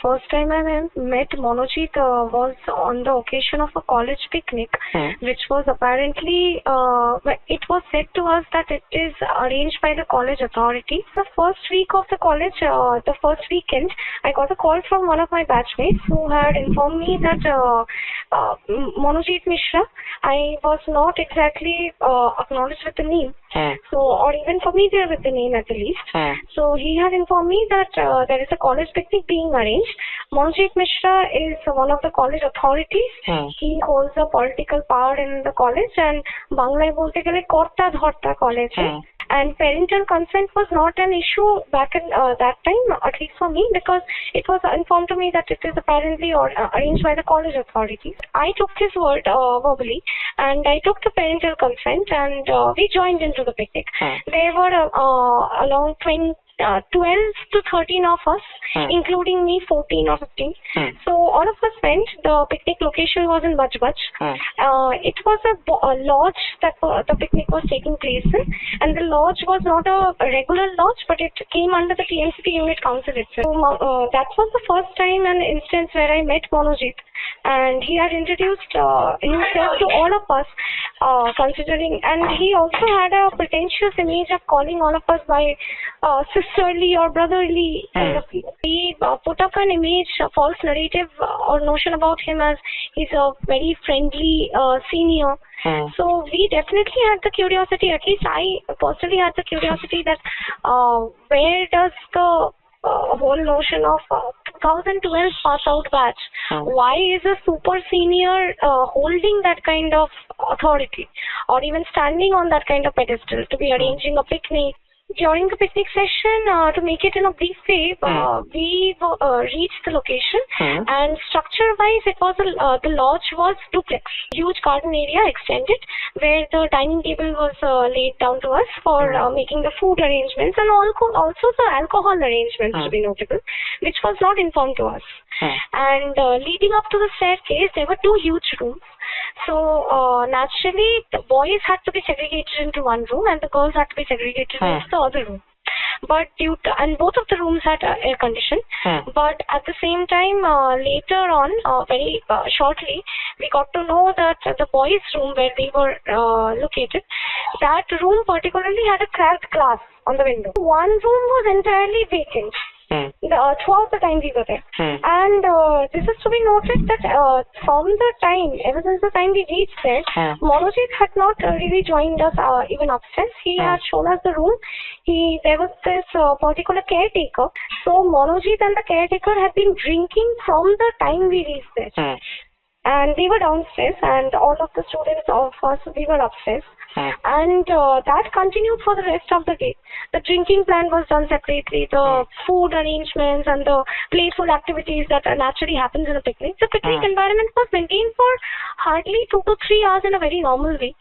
first time I met Monojit was on the occasion of a college picnic, which was apparently, it was said to us that it is arranged by the college authority. The first week of the college, the first weekend, I got a call from one of my batchmates who had informed me that Monojit Mishra, I was not exactly acknowledged with the name. So, or even familiar with the name at the least. So he had informed me that there is a college picnic being arranged. Monojit Mishra is one of the college authorities. He holds a political power in the college, and Bangla bolte gele korta dhorta college. And parental consent was not an issue back in that time, at least for me, because it was informed to me that it is apparently arranged by the college authorities. I took his word verbally, and I took the parental consent, and we joined into the picnic. There were along 12 to 13 of us, including me, 14 or 15. So all of us went. The picnic location was in Baj. It was a lodge that the picnic was taking place in, and the lodge was not a regular lodge, but it came under the TMCT unit council itself. So that was the first time and instance where I met Monojit, and he had introduced himself to all of us, considering, and he also had a pretentious image of calling all of us by sisterly or brotherly kind of people. He put up an image, a false narrative or notion about him as he's a very friendly senior. So we definitely had the curiosity, at least I personally had the curiosity that where does the whole notion of 2012 pass out batch, why is a super senior holding that kind of authority or even standing on that kind of pedestal to be arranging a picnic? During the picnic session, to make it in a brief way, we reached the location, and structure-wise, it was the lodge was duplex, huge garden area extended, where the dining table was laid down to us for making the food arrangements, and also the alcohol arrangements to be notable, which was not informed to us. And leading up to the staircase, there were two huge rooms. So naturally, the boys had to be segregated into one room, and the girls had to be segregated into the other room. But and both of the rooms had air condition. But at the same time, later on, very shortly, we got to know that the boys' room where they were located, that room particularly had a cracked glass on the window. One room was entirely vacant. Throughout the time we were there. And this is to be noted that from the time, ever since the time we reached there, Monojit had not really joined us even upstairs. He had shown us the room. There was this particular caretaker. So Monojit and the caretaker had been drinking from the time we reached there. And we were downstairs, and all of the students of us, we were upstairs. And that continued for the rest of the day. The drinking plan was done separately, the food arrangements and the playful activities that naturally happens in a picnic. The picnic environment was maintained for hardly 2 to 3 hours in a very normal way.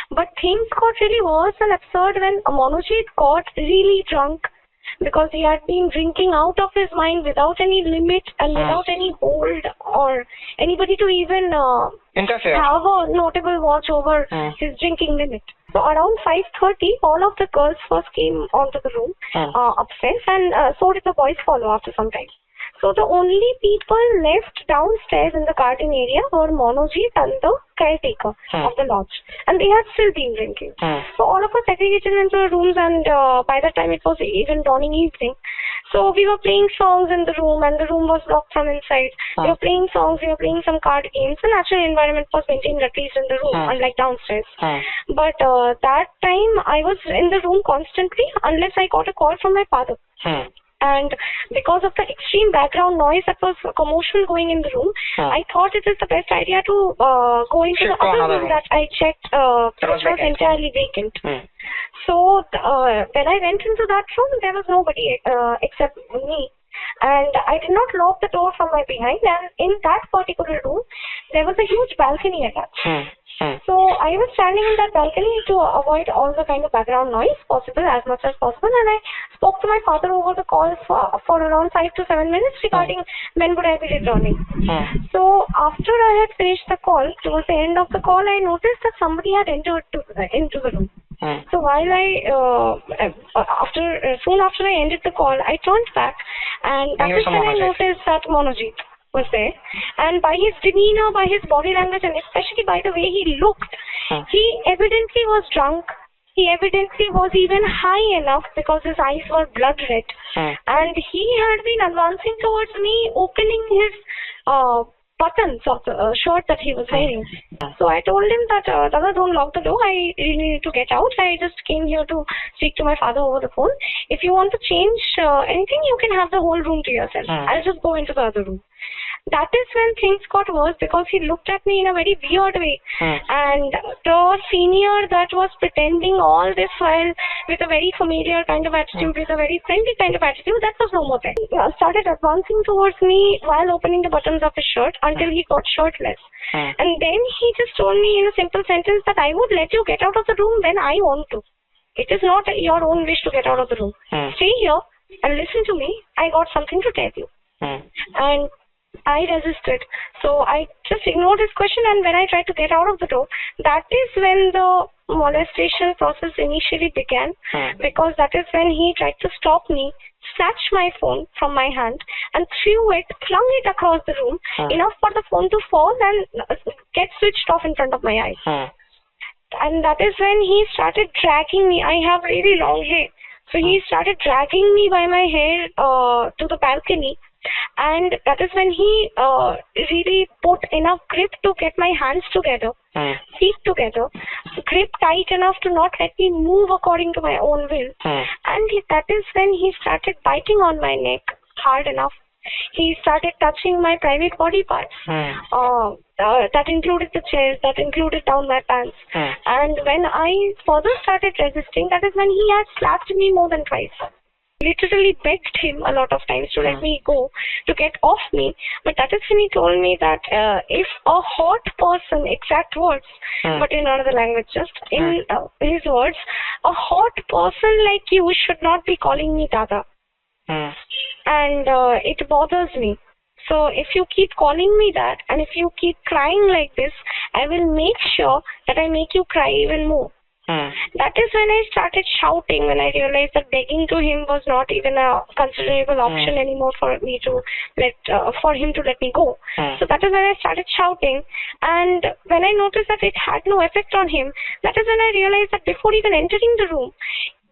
But things got really worse and absurd when Monojit got really drunk, because he had been drinking out of his mind without any limit and without any hold or anybody to even have a notable watch over his drinking limit. So around 5:30, all of the girls first came onto the room upstairs, and so did the boys follow after some time. So the only people left downstairs in the garden area were Monojit and the caretaker of the lodge, and they had still been drinking. So all of us segregated into the rooms, and by the time it was even dawning evening, so we were playing songs in the room, and the room was locked from inside. We were playing songs, we were playing some card games. The natural environment was maintained at least in the room, unlike downstairs. But that time I was in the room constantly unless I got a call from my father. And because of the extreme background noise that was commotion going in the room, I thought it is the best idea to go into the other room that I checked, which was entirely vacant. So when I went into that room, there was nobody except me. And I did not lock the door from my behind, and in that particular room, there was a huge balcony attached. So I was standing in that balcony to avoid all the kind of background noise possible as much as possible, and I spoke to my father over the call for around 5 to 7 minutes regarding when would I be returning. So after I had finished the call, towards the end of the call, I noticed that somebody had entered into the room. So while soon after I ended the call, I turned back, and that is when I noticed that Monojit was there. And by his demeanor, by his body language, and especially by the way he looked, he evidently was drunk. He evidently was even high enough because his eyes were blood red. And he had been advancing towards me, opening his buttons of the shirt that he was wearing. So I told him that, Dada, don't lock the door. I really need to get out. I just came here to speak to my father over the phone. If you want to change anything, you can have the whole room to yourself. I'll just go into the other room. That is when things got worse because he looked at me in a very weird way. And the senior that was pretending all this while with a very familiar kind of attitude, with a very friendly kind of attitude, that was no more there. He started advancing towards me while opening the buttons of his shirt until he got shirtless. And then he just told me in a simple sentence that I would let you get out of the room when I want to. It is not your own wish to get out of the room. Stay here and listen to me. I got something to tell you. And I resisted. So I just ignored his question, and when I tried to get out of the door, that is when the molestation process initially began, because that is when he tried to stop me, snatched my phone from my hand and flung it across the room, enough for the phone to fall and get switched off in front of my eyes. And that is when he started dragging me. I have really long hair. So he started dragging me by my hair to the balcony. And that is when he really put enough grip to get my hands together, feet together, grip tight enough to not let me move according to my own will. And that is when he started biting on my neck hard enough. He started touching my private body parts. That included the chest, that included down my pants. And when I further started resisting, that is when he had slapped me more than twice. Literally begged him a lot of times to let me go, to get off me. But that is when he told me that if a hot person, exact words, but in another language, just in his words, a hot person like you should not be calling me Dada. And it bothers me. So if you keep calling me that, and if you keep crying like this, I will make sure that I make you cry even more. That is when I started shouting, when I realized that begging to him was not even a considerable option anymore for me to for him to let me go. So that is when I started shouting, and when I noticed that it had no effect on him, that is when I realized that before even entering the room,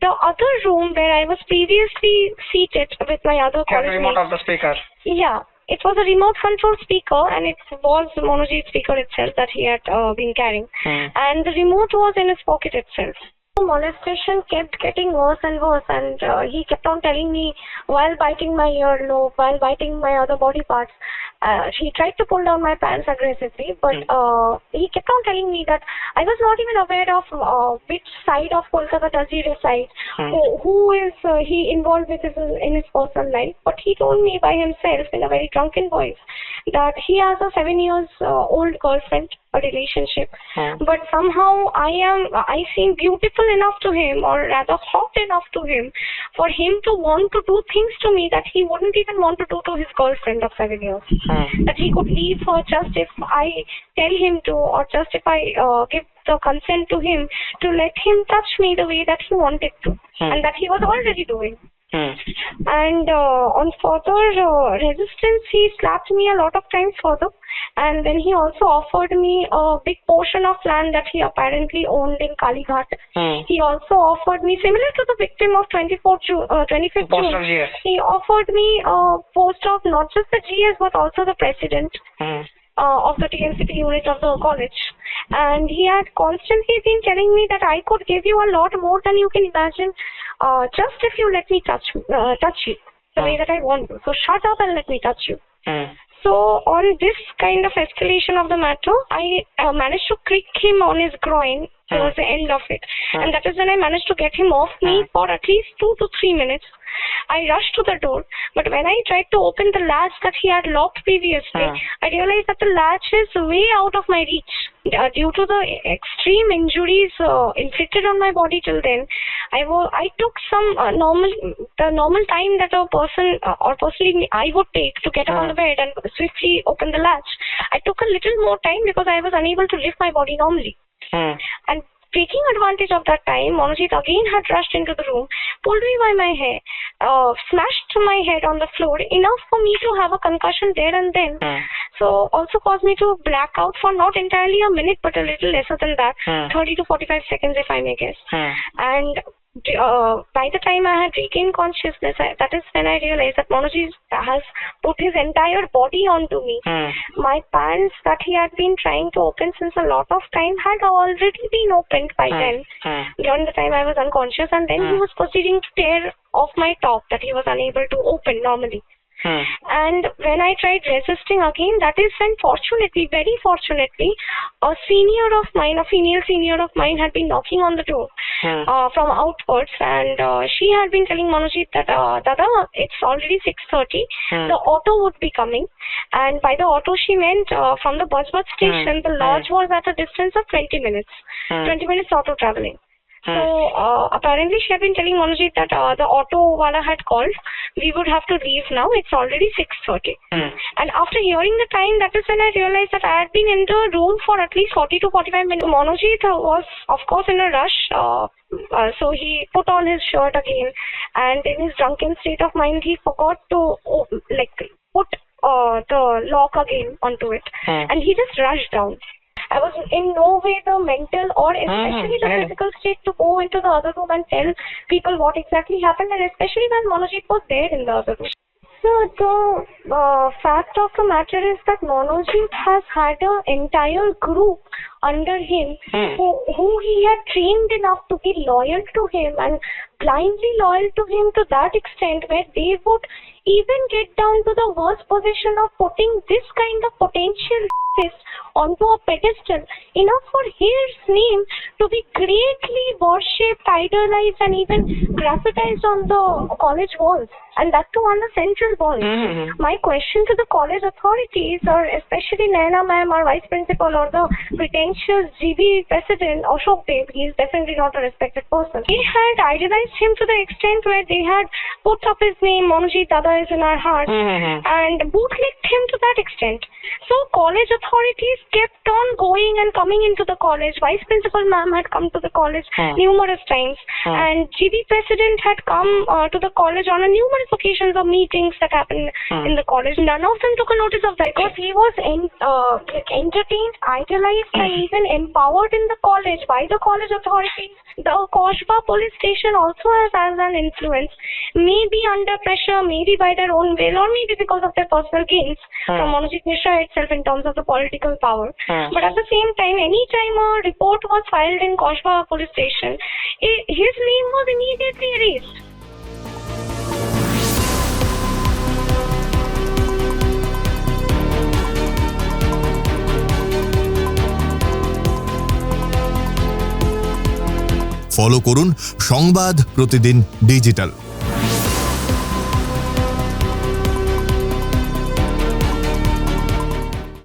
the other room where I was previously seated with my other colleagues. The remote of the speaker. Yeah. It was a remote control speaker, and it was the Monojit speaker itself that he had been carrying. And the remote was in his pocket itself. The molestation kept getting worse and worse, and he kept on telling me while biting my earlobe, while biting my other body parts. He tried to pull down my pants aggressively, but he kept on telling me that I was not even aware of which side of Kolkata does he reside, who is he involved with in his personal life. But he told me by himself in a very drunken voice that he has a 7 years old girlfriend, a relationship, but somehow I seem beautiful enough to him, or rather hot enough to him, for him to want to do things to me that he wouldn't even want to do to his girlfriend of 7 years. That he could leave her just if I tell him to, or just if I give the consent to him to let him touch me the way that he wanted to, and that he was already doing. And on further resistance, he slapped me a lot of times further, and then he also offered me a big portion of land that he apparently owned in Kalighat. He also offered me, similar to the victim of 25th June, he offered me a post of not just the GS but also the president of the TNCP unit of the college. And he had constantly been telling me that I could give you a lot more than you can imagine, just if you let me touch you the way that I want to. So shut up and let me touch you. So on this kind of escalation of the matter, I managed to kick him on his groin towards the end of it. And that is when I managed to get him off me for at least 2 to 3 minutes. I rushed to the door, but when I tried to open the latch that he had locked previously, I realized that the latch is way out of my reach. Due to the extreme injuries inflicted on my body till then, I took some normal time that a person or personally I would take to get up on the bed and swiftly open the latch. I took a little more time because I was unable to lift my body normally. And taking advantage of that time, Monojit again had rushed into the room, pulled me by my hair, smashed my head on the floor, enough for me to have a concussion there and then. So also caused me to black out for not entirely a minute, but a little lesser than that, 30 to 45 seconds if I may guess. And by the time I had regained consciousness, that is when I realized that Monojit has put his entire body onto me. My pants that he had been trying to open since a lot of time had already been opened by then, during the time I was unconscious, and then he was proceeding to tear off my top that he was unable to open normally. And when I tried resisting again, that is when fortunately, very fortunately, a female senior of mine had been knocking on the door from outwards, and she had been telling Monojit that, Dada, it's already 6:30, the auto would be coming. And by the auto she meant from the Kasba station, the lodge was at a distance of 20 minutes, 20 minutes auto traveling. So apparently she had been telling Monojit that the auto wala had called. We would have to leave now. It's already 6:30. And after hearing the time, that is when I realized that I had been in the room for at least 40 to 45 minutes. Monojit was, of course, in a rush. So he put on his shirt again, and in his drunken state of mind, he forgot to put the lock again onto it, and he just rushed down. I was in no way the mental or especially the physical state to go into the other room and tell people what exactly happened, and especially when Monojit was there in the other room. So the fact of the matter is that Monojit has had an entire group under him who he had trained enough to be loyal to him and blindly loyal to him to that extent where they would even get down to the worst position of putting this kind of potential onto a pedestal, enough for his name to be greatly worshipped, idolized, and even graffitized on the college walls, and that too on the central wall. My question to the college authorities, or especially Naina ma'am, our vice principal, or the pretentious GB president, Ashok Dev, he is definitely not a respected person. They had idolized him to the extent where they had put up his name, Monojit Dada is in our hearts, and bootlicked him to that extent. So college authorities kept on going and coming into the college. Vice principal ma'am had come to the college numerous times, and GB president had come to the college on a numerous occasions of meetings that happened in the college. None of them took a notice of that because he was entertained, idolized, and even empowered in the college by the college authorities. The Kasba police station also has an influence, maybe under pressure, maybe by their own will, or maybe because of their personal gains from Monojit Mishra itself in terms of the political power. But at the same time, any time a report was filed in Kasba police station, his name was immediately erased. Follow করুন সংবাদ প্রতিদিন digital.